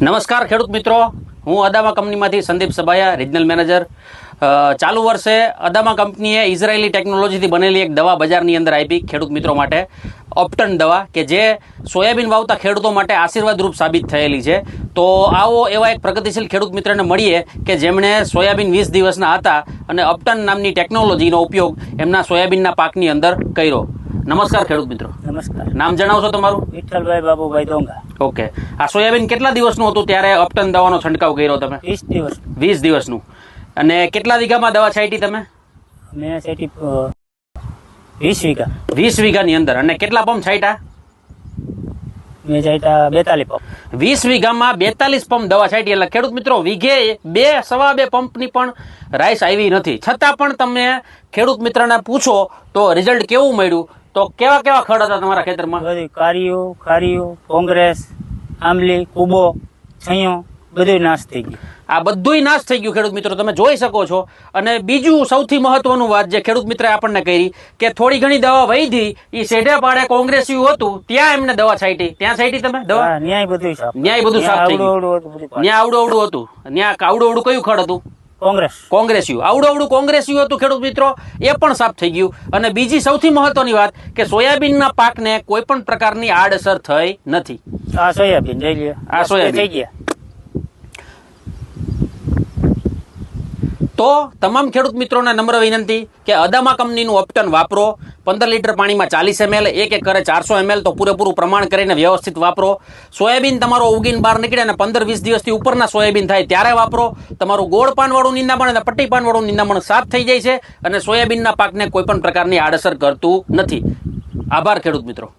નમસ્કાર ખેડૂત મિત્રો, હું અદામા કંપનીમાંથી સંદીપ સભાયા, રિજનલ મેનેજર. ચાલુ વર્ષે અદામા કંપનીએ ઇઝરાયેલી ટેકનોલોજીથી બનેલી એક દવા બજારની અંદર આપી ખેડૂત મિત્રો માટે, ઓપ્ટન દવા, કે જે સોયાબીન વાવતા ખેડૂતો માટે આશીર્વાદરૂપ સાબિત થયેલી છે. તો આવો એવા એક પ્રગતિશીલ ખેડૂત મિત્રને મળીએ કે જેમણે સોયાબીન 20 દિવસના હતા અને ઓપ્ટન નામની ટેકનોલોજીનો ઉપયોગ એમના સોયાબીનના પાકની અંદર કર્યો. નમસ્કાર ખેડૂત મિત્રો. નમસ્કાર. નામ જણાવશો તમારું? વિઠ્ઠલભાઈ બાબુભાઈ ડોંગા. ઓકે. આ સોયાબીન કેટલા દિવસનું હતું ત્યારે ઓપ્ટન દવાનો છંટકાવ કર્યો તમે? 20 દિવસ. 20 દિવસનું. અને કેટલા વીઘામાં દવા છાંટી તમે? મેં છાંટી 20 વીઘા. 20 વીઘાની અંદર. અને કેટલા પંપ છાંટ્યા? મેં છાંટ્યા 42 પંપ. 20 વીઘામાં 42 પંપ દવા છાંટી. એટલે ખેડૂત મિત્રો, વીઘે 2-2.5 પંપની પણ રાઈસ આવી નથી. છતાં પણ તમે ખેડૂત મિત્રને પૂછો તો રિઝલ્ટ કેવું મળ્યું? તો કેવા કેવા ખડ હતા તમારા ખેતરમાં? બધી કારિયું, ખારિયું, કોંગ્રેસ, આંબલી, કુબો, છૈયો બધું નાશ થઈ ગયું. આ બધુંય નાશ થઈ ગયું ખેડૂત મિત્રો, તમે જોઈ શકો છો. અને બીજું સૌથી મહત્વનું વાત જે ખેડૂત મિત્રએ આપણને કરી કે થોડી ઘણી દવા વહી એ શેઢે પાડે કોંગ્રેસિયું હતું ત્યાં એમને દવા છાંટી. ત્યાં છાંટી તમે દવા? ન્યાય બધું સાફ. ન્યાય બધું સાફ થઈ ગયું. ન્યા આવડું હતું. ન્યા આવડું કયું ખડ હતું? કોંગ્રેસિયું. આવડું કોંગ્રેસિયું હતું ખેડૂત મિત્રો, એ પણ સાફ થઈ ગયું. અને બીજી સૌથી મહત્વની વાત કે સોયાબીનના પાકને કોઈ પણ પ્રકારની આડઅસર થઈ નથી. આ સોયાબીન જઈ લ્યો. આ સોયાબીન થઈ ગયા. તો તમામ ખેડૂત મિત્રોને નમ્ર વિનંતી કે અદામા કંપનીનું ઓપ્ટન વાપરો. 15 લીટર પાણીમાં 40 ml, એક એકરે 400 ml, તો પૂરેપૂરું પ્રમાણ કરીને વ્યવસ્થિત વાપરો. સોયાબીન તમારો ઉગીને બહાર નીકળે અને 15-20 દિવસથી ઉપરના સોયાબીન થાય ત્યારે વાપરો. તમારું ગોળ પાનવાળું નિંદામણ અને પટ્ટી પાનવાળું નિંદામણ સાફ થઈ જાય છે અને સોયાબીનના પાકને કોઈ પણ પ્રકારની આડઅસર કરતું નથી. આભાર ખેડૂત મિત્રો.